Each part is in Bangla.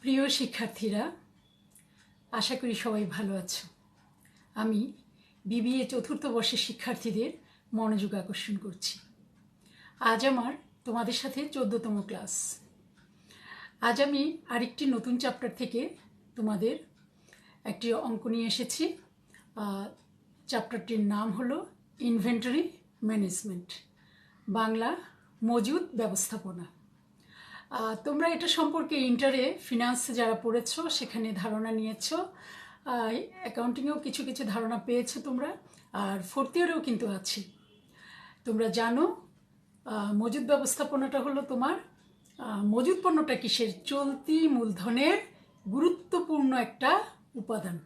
প্রিয় শিক্ষার্থীরা, আশা করি সবাই ভালো আছো। আমি বিবিএ চতুর্থ বর্ষের শিক্ষার্থীদের মনোযোগ আকর্ষণ করছি। আজ আমার তোমাদের সাথে 14তম ক্লাস। আজ আমি আরেকটি নতুন চ্যাপ্টার থেকে তোমাদের একটি অঙ্ক নিয়ে এসেছি। চ্যাপ্টারটির নাম হলো ইনভেন্টরি ম্যানেজমেন্ট, বাংলা মজুদ ব্যবস্থাপনা। তোমরা এটা সম্পর্কে ইন্টারে ফিনান্স যারা পড়েছো সেখানে ধারণা নিয়েছো, অ্যাকাউন্টিংয়েও কিছু কিছু ধারণা পেয়েছো তোমরা, আর ফোর্থ ইয়ারেও কিন্তু আছে। তোমরা জানো মজুদ ব্যবস্থাপনাটা হলো তোমার মজুদ পণ্যটা কিসের, চলতি মূলধনের গুরুত্বপূর্ণ একটা উপাদান।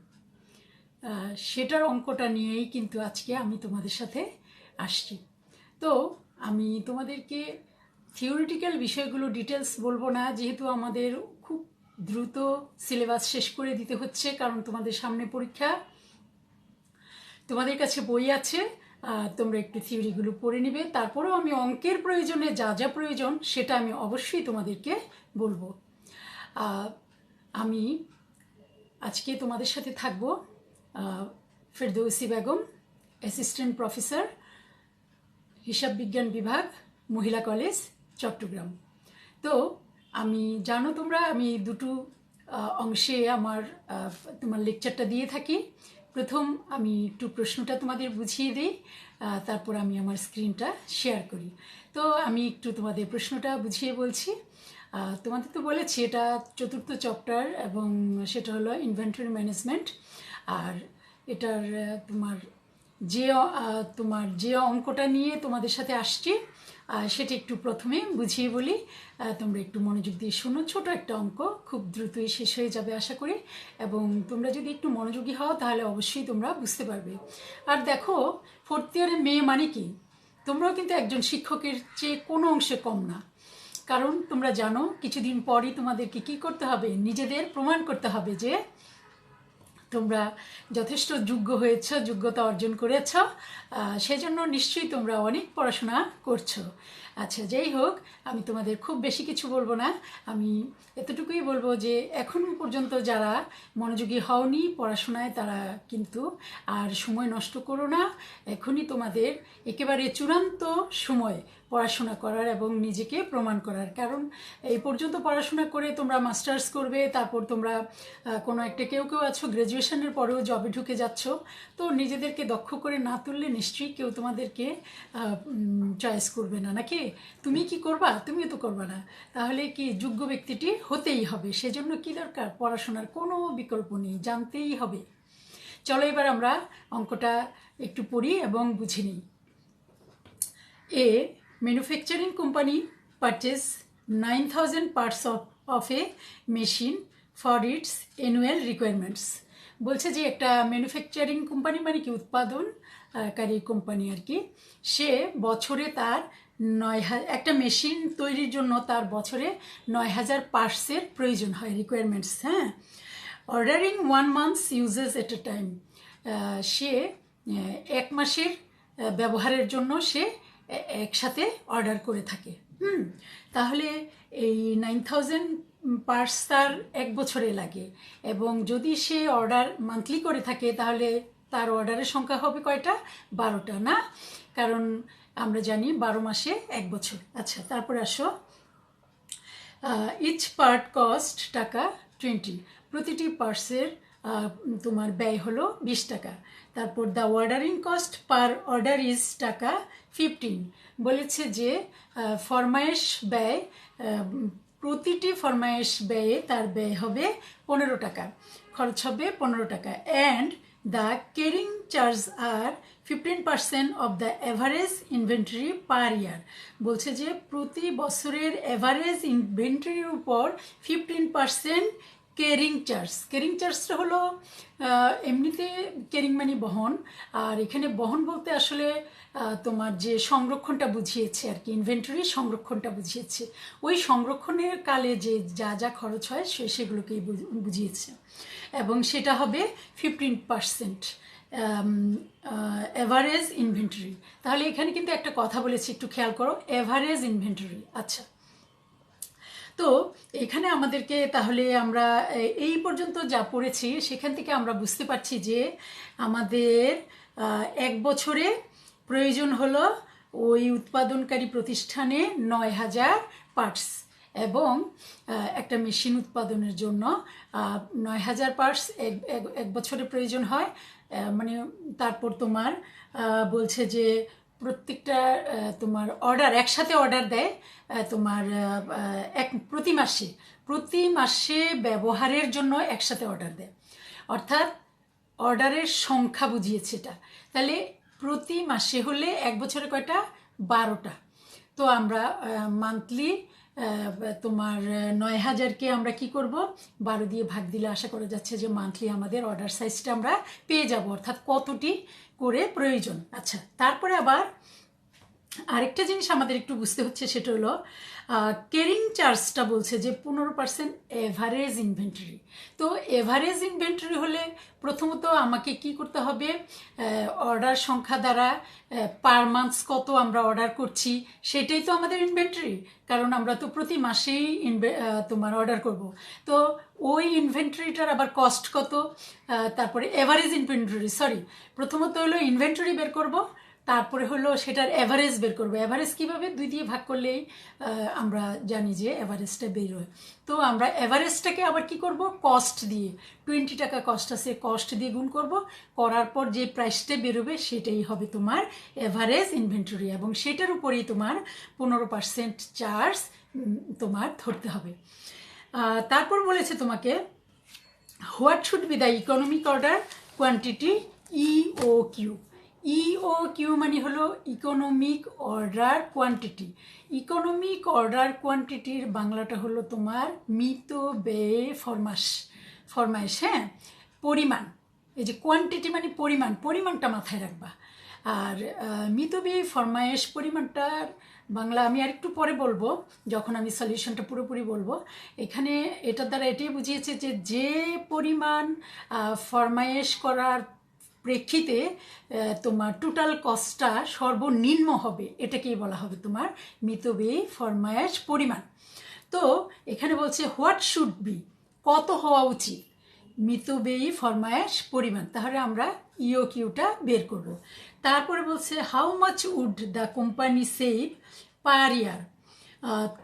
সেটার অঙ্কটা নিয়েই কিন্তু আজকে আমি তোমাদের সাথে আসছি। তো আমি তোমাদেরকে থিওরিটিক্যাল বিষয়গুলো ডিটেলস বলবো না, যেহেতু আমাদের খুব দ্রুত সিলেবাস শেষ করে দিতে হচ্ছে, কারণ তোমাদের সামনে পরীক্ষা। তোমাদের কাছে বই আছে, তোমরা একটু থিওরিগুলো পড়ে নিবে। তারপরেও আমি অঙ্কের প্রয়োজনে যা যা প্রয়োজন সেটা আমি অবশ্যই তোমাদেরকে বলবো। আমি আজকে তোমাদের সাথে থাকবো ফেরদৌসী বেগম, অ্যাসিস্ট্যান্ট প্রফেসর, হিসাব বিজ্ঞান বিভাগ, মহিলা কলেজ, চট্টগ্রাম। তো আমি জানো তোমরা, আমি দুটো অংশে তোমার লেকচারটা দিয়ে থাকি। প্রথম আমি একটু প্রশ্নটা তোমাদের বুঝিয়ে দিই, তারপর আমি আমার স্ক্রিনটা শেয়ার করি। তো আমি একটু তোমাদের প্রশ্নটা বুঝিয়ে বলছি। তোমাদের তো বলেছি এটা চতুর্থ চ্যাপ্টার, এবং সেটা হলো ইনভেন্টরি ম্যানেজমেন্ট। আর এটার তোমার যে অঙ্কটা নিয়ে তোমাদের সাথে আসছি সেটা একটু প্রথমে বুঝিয়ে বলি। তোমরা একটু মনোযোগ দিয়ে শোনো। ছোট একটা অঙ্ক, খুব দ্রুতই শেষ হয়ে যাবে আশা করি, এবং তোমরা যদি একটু মনোযোগী হও তাহলে অবশ্যই তোমরা বুঝতে পারবে। আর দেখো, ফোর্থ ইয়ারে মেয়ে মানে কি, তোমরাও কিন্তু একজন শিক্ষকের চেয়ে কোনো অংশে কম না। কারণ তোমরা জানো কিছুদিন পরই তোমাদেরকে কি করতে হবে, নিজেদের প্রমাণ করতে হবে যে তোমরা যথেষ্ট যোগ্য হয়েছ, যোগ্যতা অর্জন করেছ। সেজন্য নিশ্চয়ই তোমরা অনেক পড়াশোনা করছো। আচ্ছা, যাই হোক, আমি তোমাদের খুব বেশি কিছু বলবো না। আমি এতটুকুই বলবো যে এখন পর্যন্ত যারা মনোযোগী হওনি পড়াশোনায়, তারা কিন্তু আর সময় নষ্ট করো না। এখনই তোমাদের একেবারে চূড়ান্ত সময় পড়াশোনা করার এবং নিজেকে প্রমাণ করার। কারণ এই পর্যন্ত পড়াশোনা করে তোমরা মাস্টার্স করবে, তারপর তোমরা কোনো একটা কেউ আছো গ্র্যাজুয়েশনের পরেও জবে ঢুকে যাচ্ছ। তো নিজেদেরকে দক্ষ করে না তুললে নিশ্চয়ই কেউ তোমাদেরকে চয়েস করবে না, নাকি? তুমি কি করবা? তুমিও তো করবা না। তাহলে কি যোগ্য ব্যক্তিটি হতেই হবে। সেজন্য কি দরকার? পড়াশোনার কোনো বিকল্প নেই, জানতেই হবে। চলো এবার আমরা অঙ্কটা একটু পড়ি এবং বুঝে নিই। A manufacturing company purchased 9,000 parts of a machine for its annual requirements. বলছে যে একটা ম্যানুফ্যাকচারিং কোম্পানি মানে কি, উৎপাদনকারী কোম্পানি আর কি। সে বছরে তার একটা মেশিন তৈরির জন্য তার বছরে 9,000 পার্টসের প্রয়োজন হয়, রিকোয়ারমেন্টস। হ্যাঁ, ordering 1 month's uses at a time. সে এক মাসের ব্যবহারের জন্য সে একসাথে অর্ডার করে থাকে। তাহলে এই 9,000 পার্টস তার এক বছরে লাগে, এবং যদি সে অর্ডার মান্থলি করে থাকে তাহলে তার অর্ডারের সংখ্যা হবে কয়টা? 12টা, না? কারণ আমরা জানি 12 মাসে এক বছর। আচ্ছা, তারপরে আসো, ইচ পার্ট কস্ট টাকা 20। প্রতিটি পার্টসের তোমার ব্যয় হলো 20 টাকা। তারপর the ordering cost per order is টাকা 15। বলেছে যে ফরমায়েশ ব্যয়, প্রতিটি ফরমায়েশ ব্যয়ে তার ব্যয় হবে 15 টাকা, খরচ হবে 15 টাকা। অ্যান্ড দ্য ক্যারিং চার্জ আর 15% of the average inventory per year. বলছে যে প্রতি বছরের অ্যাভারেজ ইনভেন্টরির উপর 15% ক্যারিং চার্জ। ক্যারিং চার্জটা হলো এমনিতে ক্যারিং মানে বহন, আর এখানে বহন বলতে আসলে তোমার যে সংরক্ষণটা বুঝিয়েছে আর কি, ইনভেন্টরি সংরক্ষণটা বুঝিয়েছে। ওই সংরক্ষণের কালে যে যা যা খরচ হয় সেগুলোকেই বুঝিয়েছে, এবং সেটা হবে 15% অ্যাভারেজ ইনভেন্টরি। তাহলে এখানে কিন্তু একটা কথা বলেছি, একটু খেয়াল করো, অ্যাভারেজ ইনভেন্টরি। আচ্ছা, তো এখানে আমাদেরকে তাহলে আমরা এই পর্যন্ত যা পড়েছি সেখান থেকে আমরা বুঝতে পারছি যে আমাদের 1 বছরে প্রয়োজন হলো ওই উৎপাদনকারী প্রতিষ্ঠানে 9,000 পার্টস, এবং একটা মেশিন উৎপাদনের জন্য 9,000 পার্টস এক বছরে প্রয়োজন হয়। মানে তারপর তোমার বলছে যে প্রত্যেকটা তোমার অর্ডার একসাথে অর্ডার দেয় তোমার প্রতি মাসে ব্যবহারের জন্য একসাথে অর্ডার দেয়, অর্থাৎ অর্ডারের সংখ্যা বুঝিয়েছে এটা। তাহলে প্রতি মাসে হলে 1 বছরে কয়টা? 12টা। তো আমরা মান্থলি তোমার 9,000কে আমরা কি করব, 12 দিয়ে ভাগ দিলে আশা করা যাচ্ছে যে মান্থলি আমাদের অর্ডার সাইজটা আমরা পেয়ে যাব, অর্থাৎ কতটি করে প্রয়োজন। আচ্ছা, তারপরে আবার আরেকটা জিনিস আমাদের একটু বুঝতে হচ্ছে, সেটা হলো ক্যারিং চার্জটা বলছে যে 15% এভারেজ ইনভেন্টরি। তো এভারেজ ইনভেন্টরি হলে প্রথমত আমাকে কি করতে হবে, অর্ডার সংখ্যা দ্বারা পার মান্থস কত আমরা অর্ডার করছি সেটাই তো আমাদের ইনভেন্টরি, কারণ আমরা তো প্রতি মাসেই তোমার অর্ডার করব। তো ওই ইনভেন্টরিটার আবার কস্ট কত, তারপরে এভারেজ ইনভেন্টরি, প্রথমত হলো ইনভেন্টরি বের করব, তারপরে হলো সেটার অ্যাভারেজ বের করবো। অ্যাভারেজ কীভাবে? 2 দিয়ে ভাগ করলেই আমরা জানি যে অ্যাভারেজটা বের হয়। তো আমরা অ্যাভারেজটাকে আবার কি করব, কস্ট দিয়ে, 20 টাকা কস্ট আছে, কস্ট দিয়ে গুণ করব, করার পর যে প্রাইসটা বেরোবে সেটাই হবে তোমার অ্যাভারেজ ইনভেন্টরি, এবং সেটার উপরেই তোমার 15% চার্জ তোমার ধরতে হবে। তারপর বলেছে তোমাকে what should be the economic order quantity, EOQ। EOQ মানে হলো economic order quantity. Economic order কোয়ান্টিটির বাংলাটা হলো তোমার মিতব্যয় ফরমায়েশ। হ্যাঁ, পরিমাণ। এই যে কোয়ান্টিটি মানে পরিমাণটা মাথায় রাখবা। আর মিতব্যয় ফরমায়েশ পরিমাণটার বাংলা আমি আরেকটু পরে বলবো, যখন আমি সলিউশনটা পুরোপুরি বলবো। এখানে এটার দ্বারা এটাই বুঝিয়েছে যে যে পরিমাণ ফরমায়েশ করার প্রেক্ষিতে তোমার টোটাল কস্টটা সর্বনিম্ন হবে, এটাকেই বলা হবে তোমার মিতব্যয়ী ফরমায়েশ পরিমাণ। তো এখানে বলছে হোয়াট শুড বি, কত হওয়া উচিত মিতব্যয়ী ফরমায়েশ পরিমাণ, তাহলে আমরা EOQটা বের করব। তারপরে বলছে how much would the company save per year,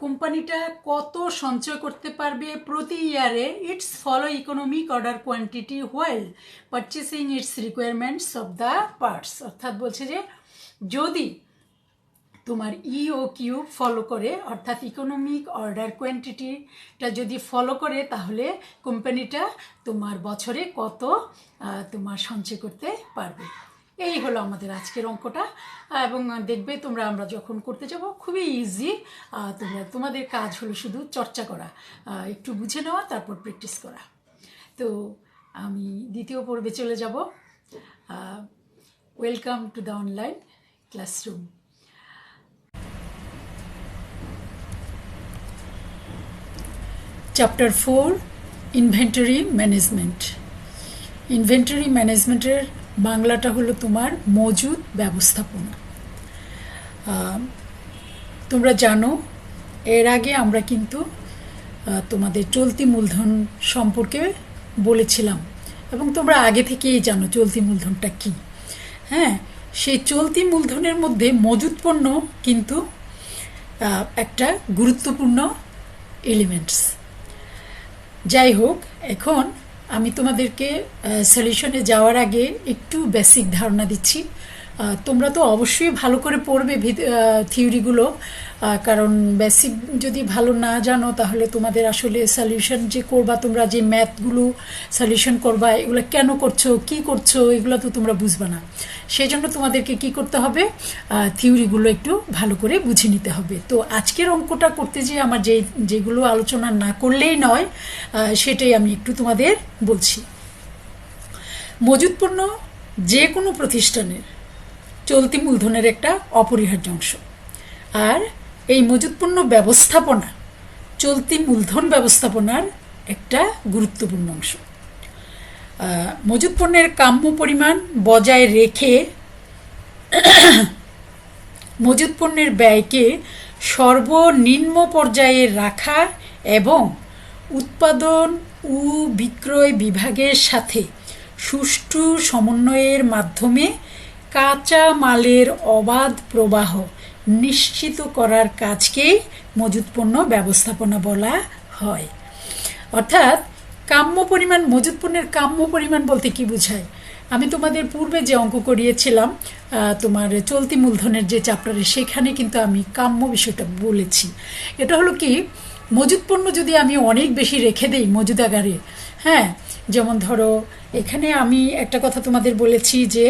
কোম্পানিটা কত সঞ্চয় করতে পারবে প্রতি ইয়ারে its follow economic order quantity while purchasing its requirements of the parts. অর্থাৎ বলছে যে যদি তোমার EOQ ফলো করে, অর্থাৎ ইকোনমিক অর্ডার কোয়ান্টিটিটা যদি ফলো করে, তাহলে কোম্পানিটা তোমার বছরে কত তোমার সঞ্চয় করতে পারবে। এই হলো আমাদের আজকের অঙ্কটা, এবং দেখবে তোমরা আমরা যখন করতে যাব খুবই ইজি। তোমাদের কাজ হলো শুধু চর্চা করা, একটু বুঝে নেওয়া, তারপর প্র্যাকটিস করা। তো আমি দ্বিতীয় পর্বে চলে যাব। Welcome to the online classroom. Chapter 4 inventory management. Inventory ম্যানেজমেন্টের বাংলাটা হলো তোমার মজুদ ব্যবস্থাপনা। তোমরা জানো এর আগে আমরা কিন্তু তোমাদের চলতি মূলধন সম্পর্কে বলেছিলাম, এবং তোমরা আগে থেকেই জানো চলতি মূলধনটা কি। হ্যাঁ, সেই চলতি মূলধনের মধ্যে মজুদ পণ্য কিন্তু একটা গুরুত্বপূর্ণ এলিমেন্টস। যাই হোক, এখন আমি তোমাদেরকে সলিউশনে যাওয়ার আগে একটু বেসিক ধারণা দিচ্ছি। তোমরা তো অবশ্যই ভালো করে পড়বে থিওরিগুলো, কারণ বেসিক যদি ভালো না জানো তাহলে তোমাদের আসলে সলিউশন যে করবা, তোমরা যে ম্যাথগুলো সলিউশন করবা এগুলো কেন করছো, কি করছো, এগুলো তো তোমরা বুঝবা না। সেই জন্য তোমাদেরকে কি করতে হবে, থিওরিগুলো একটু ভালো করে বুঝে নিতে হবে। তো আজকের অঙ্কটা করতে যে আমার যেগুলো আলোচনা না করলেই নয়, সেটাই আমি একটু তোমাদের বলছি। মজুদ পণ্য যে কোনো প্রতিষ্ঠানের চলতি মূলধনের একটা অপরিহার্য অংশ, আর এই মজুদ পণ্য ব্যবস্থাপনা চলতি মূলধন ব্যবস্থাপনার একটা গুরুত্বপূর্ণ অংশ। মজুদ পণ্যের কাম্য পরিমাণ বজায় রেখে মজুদ পণ্যের ব্যয়কে সর্বনিম্ন পর্যায়ে রাখা এবং উৎপাদন ও বিক্রয় বিভাগের সাথে সুষ্ঠু সমন্বয়ের মাধ্যমে কাঁচা মালের অবাধ প্রবাহ নিশ্চিত করার কাজকেই মজুত পণ্য ব্যবস্থাপনা বলা হয়। অর্থাৎ কাম্য পরিমাণ, মজুত পণ্যের কাম্য পরিমাণ বলতে কি বোঝায়? আমি তোমাদের পূর্বে যে অঙ্ক করিয়েছিলাম তোমার চলতি মূলধনের যে চ্যাপ্টারে, সেখানে কিন্তু আমি কাম্য বিষয়টা বলেছি। এটা হলো কি, মজুত পণ্য যদি আমি অনেক বেশি রেখে দেই মজুদাগারে, হ্যাঁ, যেমন ধরো এখানে আমি একটা কথা তোমাদের বলেছি যে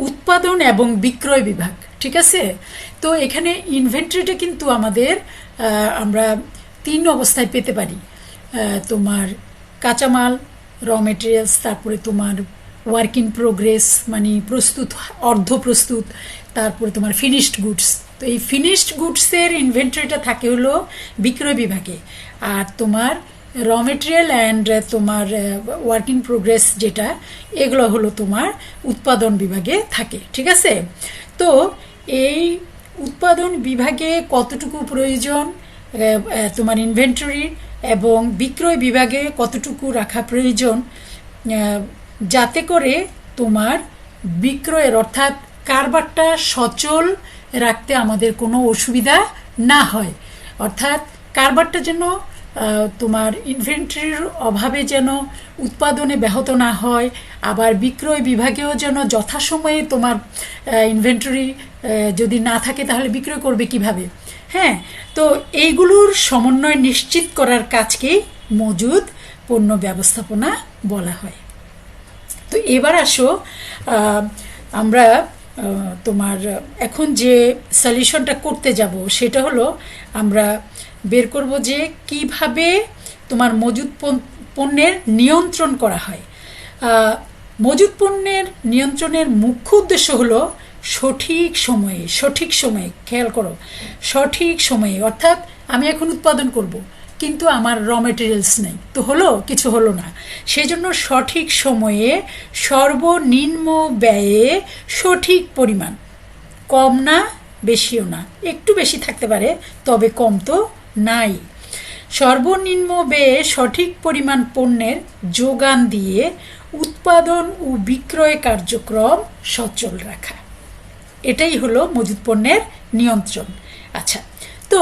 উৎপাদন এবং বিক্রয় বিভাগ, ঠিক আছে? তো এখানে ইনভেন্টরিটা কিন্তু আমাদের আমরা 3 অবস্থায় পেতে পারি। তোমার কাঁচামাল, র মেটেরিয়ালস, তারপরে তোমার ওয়ার্ক ইন প্রোগ্রেস মানে প্রস্তুত, অর্ধ প্রস্তুত, তারপরে তোমার ফিনিশড গুডস। তো এই ফিনিশড গুডসের ইনভেন্টরিটা থাকে হলো বিক্রয় বিভাগে, আর তোমার র মেটেরিয়াল অ্যান্ড তোমার ওয়ার্ক ইন প্রোগ্রেস যেটা, এগুলো হলো তোমার উৎপাদন বিভাগে থাকে, ঠিক আছে? তো এই উৎপাদন বিভাগে কতটুকু প্রয়োজন তোমার ইনভেন্টরি, এবং বিক্রয় বিভাগে কতটুকু রাখা প্রয়োজন, যাতে করে তোমার বিক্রয়ের অর্থাৎ কারবারটা সচল রাখতে আমাদের কোনো অসুবিধা না হয়। অর্থাৎ কারবারটা যেন তোমার ইনভেন্টরির অভাবে যেন উৎপাদনে ব্যাহত না হয়, আবার বিক্রয় বিভাগেও যেন যথাসময়ে তোমার ইনভেন্টরি যদি না থাকে তাহলে বিক্রয় করবে কিভাবে, হ্যাঁ? তো এইগুলোর সমন্বয় নিশ্চিত করার কাজকেই মজুদ পণ্য ব্যবস্থাপনা বলা হয়। তো এবার আসো আমরা তোমার এখন যে সলিউশনটা করতে যাব সেটা হলো আমরা বের করব যে কিভাবে তোমার মজুদ পণ্যের নিয়ন্ত্রণ করা হয়। মজুদ পণ্যের নিয়ন্ত্রণের মুখ্য উদ্দেশ্য হলো সঠিক সময়ে খেয়াল করো, সঠিক সময়ে, অর্থাৎ আমি এখন উৎপাদন করব কিন্তু আমার র মেটেরিয়ালস নেই, তো কিছু হলো না, সেজন্য সঠিক সময়ে সর্বনিম্ন ব্যয়ে সঠিক পরিমাণ, কম না বেশিও না, একটু বেশি থাকতে পারে তবে কম তো নাই, সর্বনিম্ন ব্যয়ে সঠিক পরিমাণ পণ্যের যোগান দিয়ে উৎপাদন ও বিক্রয় কার্যক্রম সচল রাখা, এটাই হলো মজুদ পণ্যের নিয়ন্ত্রণ। আচ্ছা, তো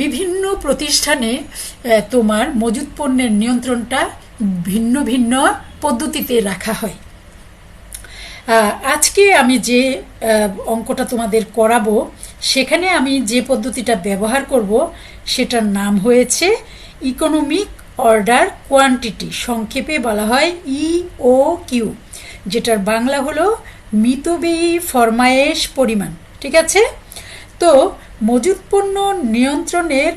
বিভিন্ন প্রতিষ্ঠানে তোমার মজুদ পণ্যের নিয়ন্ত্রণটা ভিন্ন ভিন্ন পদ্ধতিতে রাখা হয়। আজকে আমি যে অঙ্কটা তোমাদের করাবো সেখানে আমি যে পদ্ধতিটা ব্যবহার করব সেটার নাম হয়েছে ইকোনমিক অর্ডার কোয়ান্টিটি, সংক্ষেপে বলা হয় EOQ, যেটার বাংলা হলো মিতব্যয়ী ফরমায়েশ পরিমাণ, ঠিক আছে? তো মজুদ পণ্য নিয়ন্ত্রণের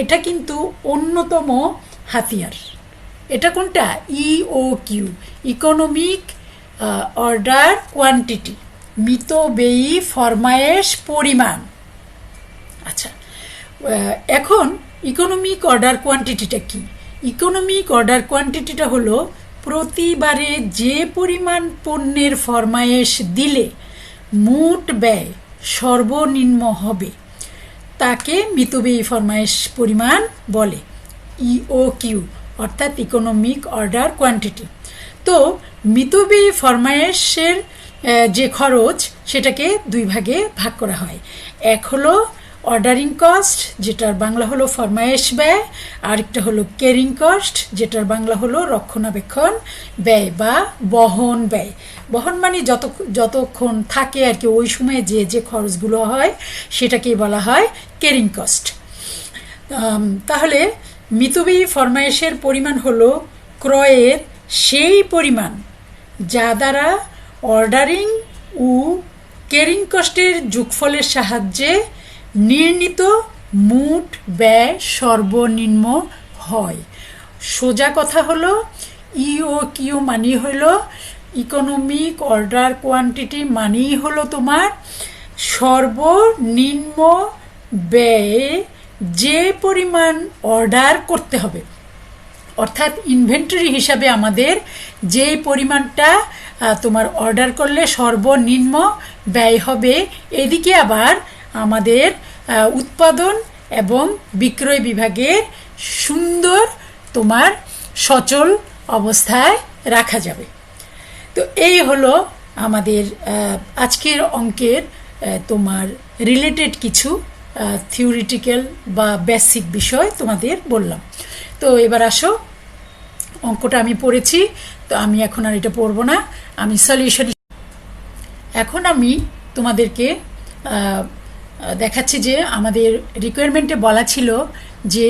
এটা কিন্তু অন্যতম হাতিয়ার। এটা কোনটা? EOQ, ইকোনমিক অর্ডার কোয়ান্টিটি, মিতব্যয়ী ফরমায়েশ পরিমাণ। আচ্ছা, এখন ইকোনমিক অর্ডার কোয়ান্টিটিটা কি? ইকোনমিক অর্ডার কোয়ান্টিটিটা হলো প্রতিবারে যে পরিমাণ পণ্যের ফরমায়েশ দিলে মোট ব্যয় সর্বনিম্ন হবে তাকে মিতব্যয়ী ফরমায়েশ পরিমাণ বলে, EOQ, অর্থাৎ ইকোনমিক অর্ডার কোয়ান্টিটি। তো মিতব্যয়ী ফরমায়েশের যে খরচ সেটাকে 2 ভাগে ভাগ করা হয়। এক হলো অর্ডারিং কস্ট, যেটার বাংলা হলো ফরমায়েশ ব্যয়, আরেকটা হলো ক্যারিং কস্ট, যেটার বাংলা হলো রক্ষণাবেক্ষণ ব্যয় বা বহন ব্যয়। বহন মানে যতক্ষণ থাকে আর কি, ওই সময়ে যে খরচগুলো হয় সেটাকেই বলা হয় ক্যারিং কস্ট। তাহলে মিতব্যয়ী ফরমায়েশের পরিমাণ হলো ক্রয়ের সেই পরিমাণ যা দ্বারা অর্ডারিং ও ক্যারিং কস্টের যোগফলের সাহায্যে নির্ণীত মোট ব্যয় সর্বনিম্ন হয়। সোজা কথা হলো EOQ মানেই হলো ইকোনমিক অর্ডার কোয়ান্টিটি, মানেই হলো তোমার সর্বনিম্ন ব্যয়ে যে পরিমাণ অর্ডার করতে হবে, অর্থাৎ ইনভেন্টরি হিসাবে আমাদের যে পরিমাণটা তোমার অর্ডার করলে সর্বনিম্ন ব্যয় হবে, এদিকে আবার আমাদের উৎপাদন এবং বিক্রয় বিভাগের সুন্দর তোমার সচল অবস্থায় রাখা যাবে। তো এই হলো আমাদের আজকের অঙ্কের তোমার রিলেটেড কিছু থিওরিটিক্যাল বা বেসিক বিষয় তোমাদের বললাম। তো এবার আসো, অঙ্কটা আমি পড়েছি, তো আমি এখন আর এটা পড়বো না, আমি সলিউশন। এখন আমি তোমাদেরকে দেখাচ্ছি যে আমাদের রিকোয়ারমেন্টে বলা ছিল যে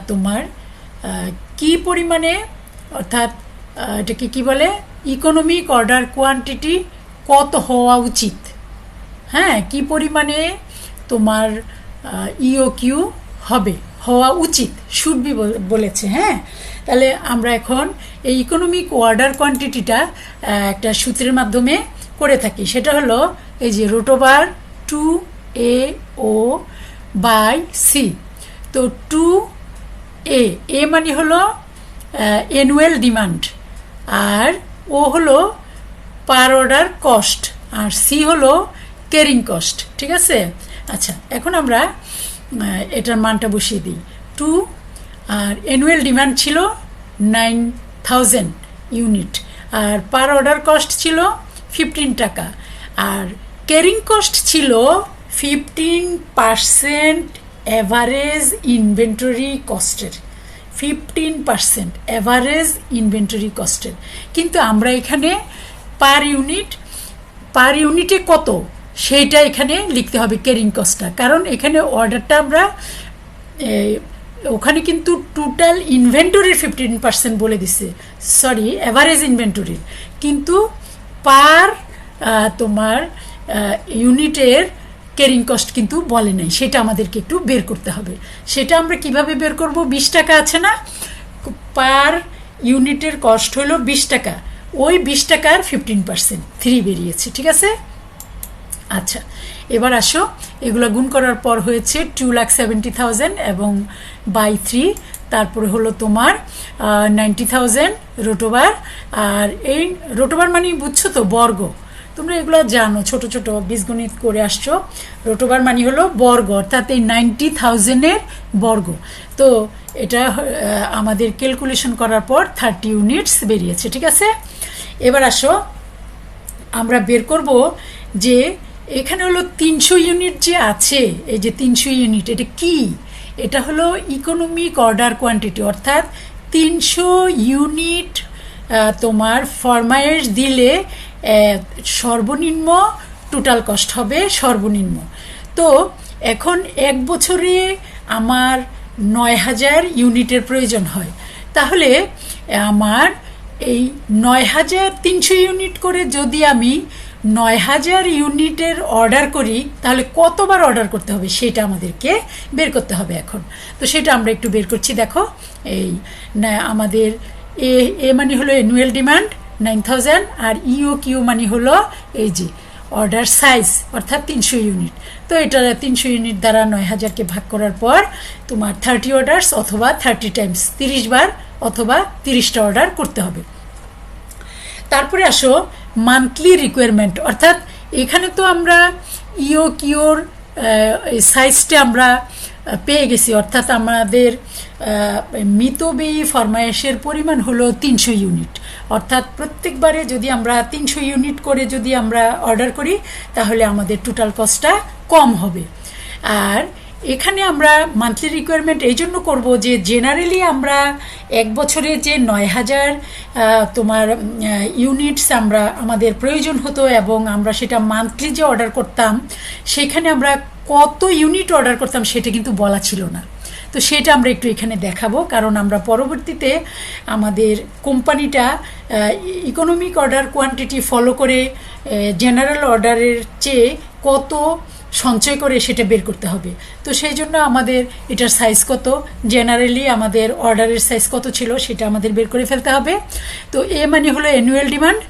তোমার কি পরিমাণে, অর্থাৎ এটাকে কি বলে, ইকোনমিক অর্ডার কোয়ান্টিটি কত হওয়া উচিত, হ্যাঁ, কি পরিমাণে তোমার ইওকিউ হওয়া উচিত, শুড বি বলেছে। হ্যাঁ, তাহলে আমরা এখন এই ইকোনমিক অর্ডার কোয়ান্টিটিটা একটা সূত্রের মাধ্যমে করে থাকি। সেটা হলো এই যে root over 2AO by C. তো 2A মানে হলো অ্যানুয়াল ডিমান্ড, আর ও হলো পার অর্ডার কস্ট, আর সি হলো ক্যারিং কস্ট। ঠিক আছে, আচ্ছা, এখন আমরা এটার মানটা বসিয়ে দিই। 2 আর অ্যানুয়াল ডিমান্ড ছিল 9000 ইউনিট, আর পার অর্ডার কস্ট ছিল 15 টাকা, আর ক্যারিং কস্ট ছিল 15% অ্যাভারেজ ইনভেন্টরি কস্টের, 15% অ্যাভারেজ ইনভেন্টরি কস্টের। কিন্তু আমরা এখানে পার ইউনিটে কত সেইটা এখানে লিখতে হবে, ক্যারিং কস্টটা, কারণ এখানে অর্ডারটা আমরা ওখানে কিন্তু টোটাল ইনভেন্টরির 15% বলে দিছে, সরি অ্যাভারেজ ইনভেন্টরির, কিন্তু পার তোমার ইউনিটের ক্যারিং কস্ট কিন্তু বলে নাই, সেটা আমাদেরকে একটু বের করতে হবে। সেটা আমরা কিভাবে বের করব? 20 টাকা আছে না, পার ইউনিটের কস্ট হলো 20 টাকা, ওই 20 টাকার 15% 3 বেরিয়েছে। ঠিক আছে, আচ্ছা, এবার আসো, এগুলো গুণ করার পর হয়েছে 2,70,000 এবং বাই 3, তারপরে হলো তোমার 90,000 রুট ওভার। আর এই রুট ওভার মানে বুঝছো তো, বর্গ, তোমরা এগুলো জানো, ছোট ছোট বীজগণিত করে আসছো। রুট ওভার মানে হলো বর্গ, অর্থাৎ এই 90,000-এর বর্গ। তো এটা আমাদের ক্যালকুলেশন করার পর 30 ইউনিটস বেরিয়েছে। ঠিক আছে, এবার আসো, আমরা বের করব যে এখানে হলো 300 ইউনিট যে আছে, এই যে 300 ইউনিট, এটা কি? এটা হলো ইকোনমিক অর্ডার কোয়ান্টিটি, অর্থাৎ 300 ইউনিট তোমার ফরমায়েশ দিলে সর্বনিম্ন টোটাল কস্ট হবে সর্বনিম্ন। তো এখন এক বছরে আমার 9000 ইউনিটের প্রয়োজন হয়, তাহলে আমার এই 9300 ইউনিট করে যদি আমি 9000 ইউনিটের অর্ডার করি, তাহলে কতবার অর্ডার করতে হবে সেটা আমাদেরকে বের করতে হবে এখন। তো সেটা আমরা একটু বের করছি। দেখো, এই আমাদের এ মানে হলো অ্যানুয়াল ডিমান্ড 9000, আর ইওকিউ মানে হলো এই যে অর্ডার সাইজ, অর্থাৎ 300 ইউনিট। তো এটা 300 ইউনিট দ্বারা 9000-কে ভাগ করার পর তোমার 30 অর্ডারস অথবা 30 টাইমস 30 বার অথবা 30টা অর্ডার করতে হবে। তারপরে আসো মান্থলি রিকোয়ারমেন্ট, অর্থাৎ এখানে তো আমরা ইওকিউর সাইজটা আমরা পেয়ে গেছি, অর্থাৎ আমাদের মিতব্যয়ী ফরমায়েশের পরিমাণ হলো 300 ইউনিট, অর্থাৎ প্রত্যেকবারে যদি আমরা 300 ইউনিট করে যদি আমরা অর্ডার করি, তাহলে আমাদের টোটাল কস্টটা কম হবে। আর এখানে আমরা মান্থলি রিকোয়ারমেন্ট এই জন্য করবো যে জেনারেলি আমরা এক বছরে যে 9000 তোমার ইউনিটস আমাদের প্রয়োজন হতো, এবং আমরা সেটা মান্থলি যে অর্ডার করতাম, সেখানে আমরা কত ইউনিট অর্ডার করতাম সেটা কিন্তু বলা ছিল না। তো সেটা আমরা একটু এখানে দেখাবো, কারণ আমরা পরবর্তীতে আমাদের কোম্পানিটা ইকোনমিক অর্ডার কোয়ান্টিটি ফলো করে জেনারেল অর্ডারের চেয়ে কত সঞ্চয় করে সেটা বের করতে হবে। তো সেই জন্য আমাদের এটার সাইজ কত, জেনারেলি আমাদের অর্ডারের সাইজ কত ছিল সেটা আমাদের বের করে ফেলতে হবে। তো এ মানে হলো অ্যানুয়াল ডিমান্ড,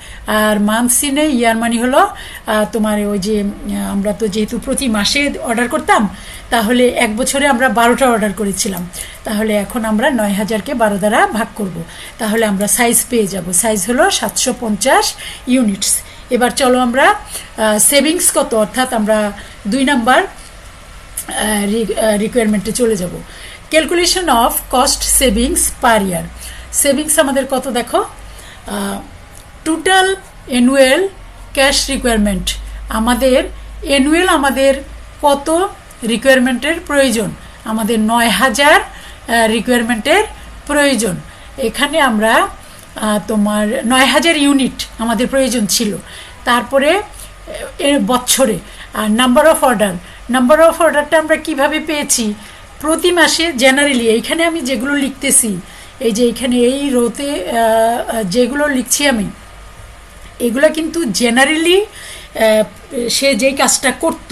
আর মান্থ সিনে ইয়ার মানে হলো তোমার ওই যে আমরা তো যেহেতু প্রতি মাসে অর্ডার করতাম, তাহলে এক বছরে আমরা 12টা অর্ডার করেছিলাম, তাহলে এখন আমরা 9000-কে 12 দ্বারা ভাগ করব, তাহলে আমরা সাইজ পেয়ে যাব। সাইজ হলো 750 ইউনিটস। এবার চলো আমরা সেভিংস কত, অর্থাৎ আমরা 2 নাম্বার রিকোয়ারমেন্টে চলে যাব। Calculation of cost savings per year. Savings আমাদের কত দেখো, টোটাল অ্যানুয়াল ক্যাশ রিকোয়ারমেন্ট আমাদের অ্যানুয়াল আমাদের কত রিকোয়ারমেন্টের প্রয়োজন, আমাদের 9000 রিকোয়ারমেন্টের প্রয়োজন। এখানে আমরা তোমার 9000 ইউনিট আমাদের প্রয়োজন ছিল। তারপরে বছরে আর নাম্বার অফ অর্ডারটা আমরা কিভাবে পেয়েছি, প্রতি মাসে জেনারেলি এইখানে আমি যেগুলো লিখতেছি, এই যে এইখানে এই রোতে যেগুলো লিখছি আমি, এগুলো কিন্তু জেনারেলি সে যেই কাজটা করত,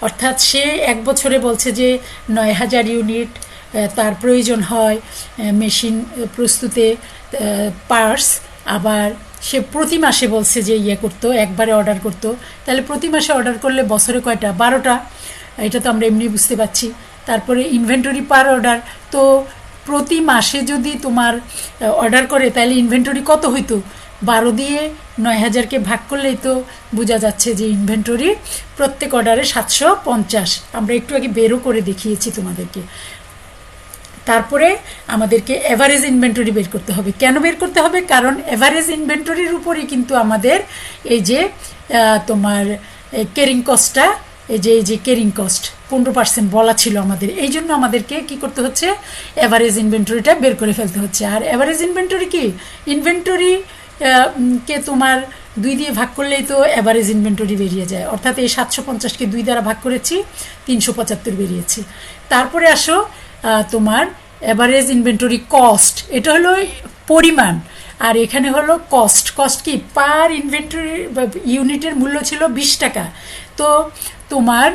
অর্থাৎ সে এক বছরে বলছে যে 9000 ইউনিট তার প্রয়োজন হয় মেশিন প্রস্তুতে পার্টস, আবার সে প্রতি মাসে বলছে যে ইয়ে করতো, একবারে অর্ডার করতো, তাহলে প্রতি মাসে অর্ডার করলে বছরে কয়টা, 12টা, এটা তো আমরা এমনি বুঝতে পারছি। তারপরে ইনভেন্টরি পার অর্ডার, তো প্রতি মাসে যদি তোমার অর্ডার করে তাহলে ইনভেন্টরি কত হইতো, 12 দিয়ে 9000কে ভাগ করলেই তো বোঝা যাচ্ছে যে ইনভেন্টরি প্রত্যেক অর্ডারে 750, আমরা একটু আগে বেরও করে দেখিয়েছি তোমাদেরকে। তারপরে আমাদেরকে এভারেজ ইনভেন্টরি বের করতে হবে। কেন বের করতে হবে, কারণ এভারেজ ইনভেন্টরির উপরই কিন্তু আমাদের এই যে তোমার ক্যারিং কস্টটা, এই যে ক্যারিং কস্ট 15% বলা ছিল আমাদের, এই জন্য আমাদেরকে কি করতে হচ্ছে, এভারেজ ইনভেন্টরিটা বের করে ফেলতে হচ্ছে। আর এভারেজ ইনভেন্টরি কি, ইনভেন্টরি কে তোমার 2 দিয়ে ভাগ করলেই তো এভারেজ ইনভেন্টরি বেরিয়ে যায়, অর্থাৎ এই 750কে 2 দ্বারা ভাগ করেছি, 375 বেরিয়েছে। তারপরে আসো তোমার এভারেজ ইনভেন্টরি কস্ট, এটা হলো পরিমাণ, আর এখানে হলো কস্ট। কস্ট কি, পার ইনভেন্টরি ইউনিটের মূল্য ছিল 20 টাকা, তো তোমার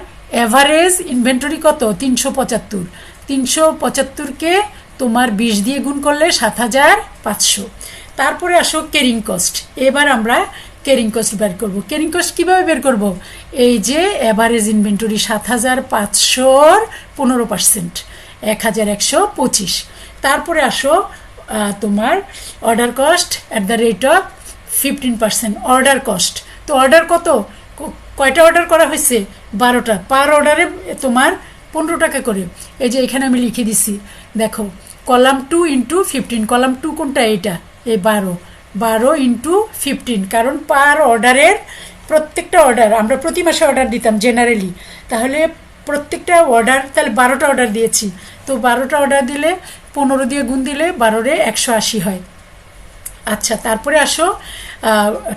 এভারেজ ইনভেন্টরি কত, 375, 375কে তোমার 20 দিয়ে গুণ করলে 7500। তারপরে আসো ক্যারিং কস্ট। এবার আমরা ক্যারিং কস্ট বের করব। ক্যারিং কস্ট কীভাবে বের করব, এই যে এভারেজ ইনভেন্টরি 7500-র 15%, 1125। তারপরে আসো তোমার order cost at the rate of 15%, order cost. তো অর্ডার কত, কয়টা অর্ডার করা হয়েছে, 12টা, পার অর্ডারে তোমার 15 টাকা করে। এই যে এখানে আমি লিখে দিছি, দেখো কলাম 2 × 15, কলাম 2 কোনটা, এইটা, এই 12 × 15, কারণ পার অর্ডারের প্রত্যেকটা অর্ডার আমরা প্রতি মাসে অর্ডার দিতাম জেনারেলি, তাহলে প্রত্যেকটা অর্ডার, তাহলে 12টা অর্ডার দিয়েছি, তো 12টা অর্ডার দিলে 15 দিয়ে গুণ দিলে 12-রে 180 হয়। আচ্ছা, তারপরে আসো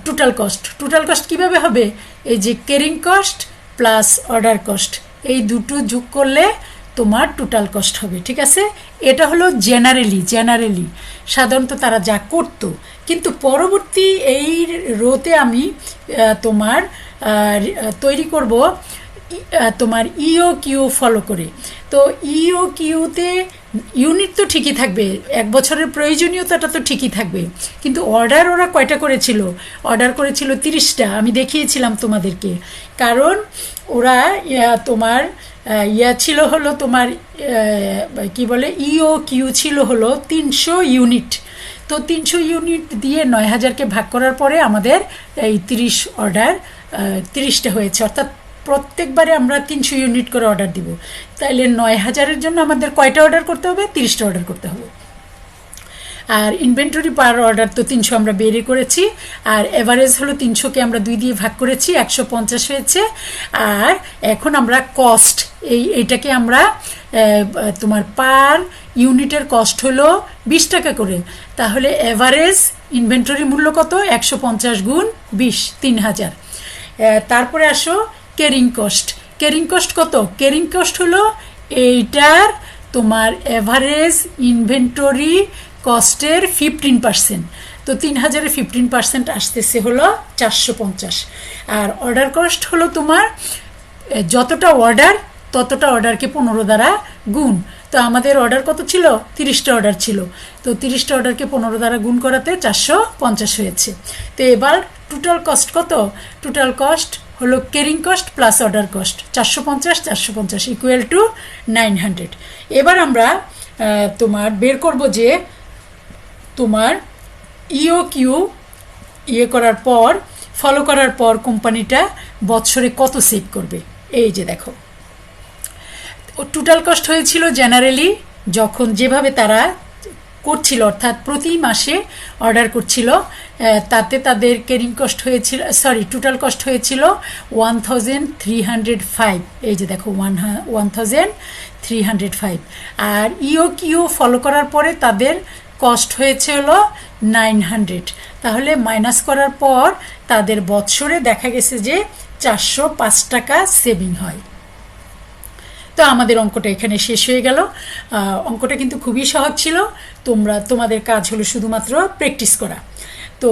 টোটাল কস্ট। টোটাল কস্ট কীভাবে হবে, এই যে carrying cost plus order cost, এই দুটো যোগ করলে তোমার টোটাল কস্ট হবে, ঠিক আছে। এটা হলো জেনারেলি সাধারণত তারা যা করতো, কিন্তু পরবর্তী এই রোতে আমি তোমার তৈরি করব তোমার ইও ফলো করে। তো ইওকিউতে ইউনিট তো ঠিকই থাকবে, এক বছরের প্রয়োজনীয়তাটা তো ঠিকই থাকবে, কিন্তু অর্ডার ওরা কয়টা করেছিল, অর্ডার করেছিল 30টা, আমি দেখিয়েছিলাম তোমাদেরকে, কারণ ওরা তোমার ছিল হলো তোমার কি বলে, ইওকিউ ছিল হলো 300 ইউনিট। তো 300 ইউনিট দিয়ে 9000কে ভাগ করার পরে আমাদের এই 30টা হয়েছে, অর্থাৎ প্রত্যেকবারে আমরা 300 ইউনিট করে অর্ডার দিব, তাইলে 9000-এর জন্য আমাদের কয়টা অর্ডার করতে হবে, 30টা অর্ডার করতে হবে। আর ইনভেন্টরি পার অর্ডার তো 300 আমরা বেরিয়ে করেছি, আর এভারেজ হলো 300কে আমরা 2 দিয়ে ভাগ করেছি, 150 হয়েছে। আর এখন আমরা কস্ট, এইটাকে আমরা তোমার পার ইউনিটের কস্ট হলো 20 টাকা করে, তাহলে এভারেজ ইনভেন্টরি মূল্য কত, 150 × 20, 3000। তারপরে আসো ক্যারিং কস্ট কত, ক্যারিং কস্ট হলো এইটার তোমার এভারেজ ইনভেন্টরি কস্টের 15%, তো 3000-এর 15% আসতেছে হলো 450। আর অর্ডার কস্ট হলো তোমার যতটা অর্ডার ততটা অর্ডারকে 15 দ্বারা গুণ, তো আমাদের অর্ডার কত ছিল, 30টা অর্ডার ছিল, তো 30টা অর্ডারকে 15 দ্বারা গুণ করাতে 450 হয়েছে। তো এবার টোটাল কস্ট কত, টোটাল কস্ট হলো carrying cost plus order cost, 450 equal to 900। এবার আমরা তোমার বের করব যে তোমার ইওকিউ ফলো করার পর কোম্পানিটা বছরে কত সেভ করবে। এই যে দেখো, টোটাল কস্ট হয়েছিল জেনারেলি যখন যেভাবে তারা করছিল, অর্থাৎ প্রতি মাসে অর্ডার করছিল, তাতে তাদের ক্যারিং কস্ট হয়েছিল, সরি, টোটাল কস্ট হয়েছিল 1305। এই যে দেখো 1305। আর কিউ ফলো করার পরে তাদের কস্ট হয়েছে হলো 900। তাহলে মাইনাস করার পর তাদের বৎসরে দেখা গেছে যে 405 টাকা সেভিং হয়। তো আমাদের অঙ্কটা এখানে শেষ হয়ে গেল। অঙ্কটা কিন্তু খুবই সহজ ছিল। তোমাদের কাজ হলো শুধুমাত্র প্র্যাকটিস করা। তো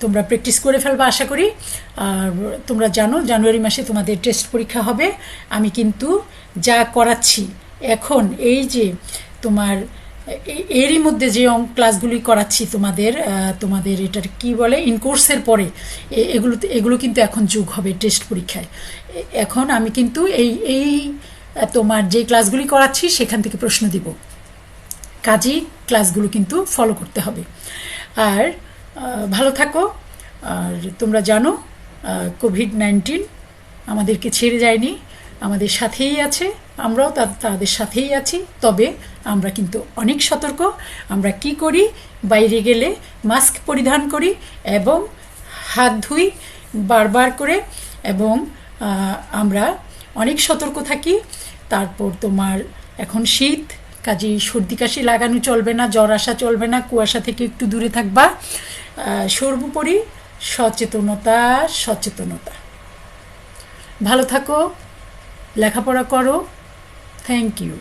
তোমরা প্র্যাকটিস করে ফেলবা আশা করি। আর তোমরা জানো জানুয়ারি মাসে তোমাদের টেস্ট পরীক্ষা হবে। আমি কিন্তু যা করাচ্ছি এখন, এই যে তোমার এরই মধ্যে যে ক্লাসগুলি করাচ্ছি তোমাদের এটার কি বলে ইনকোর্সের পরে, এগুলো কিন্তু এখন যোগ হবে টেস্ট পরীক্ষায়। এখন আমি কিন্তু এই তোমার যে ক্লাসগুলি করাচ্ছি সেখান থেকে প্রশ্ন দিব, কাজেই ক্লাসগুলো কিন্তু ফলো করতে হবে। আর ভালো থাকো। আর তোমরা জানো কোভিড-19 আমাদেরকে ছেড়ে যায়নি, আমাদের সাথেই আছে, আমরাও তাদের সাথেই আছি। তবে আমরা কিন্তু অনেক সতর্ক। আমরা কি করি, বাইরে গেলে মাস্ক পরিধান করি এবং হাত ধুই বারবার করে, এবং আমরা অনেক সতর্ক থাকি। তারপর তোমার এখন শীত, কাজেই সর্দি কাশি লাগানো চলবে না, জ্বর আসা চলবে না, কুয়াশা থেকে একটু দূরে থাকবা। সর্বোপরি সচেতনতা। ভালো থাকো, লেখাপড়া করো। Thank you.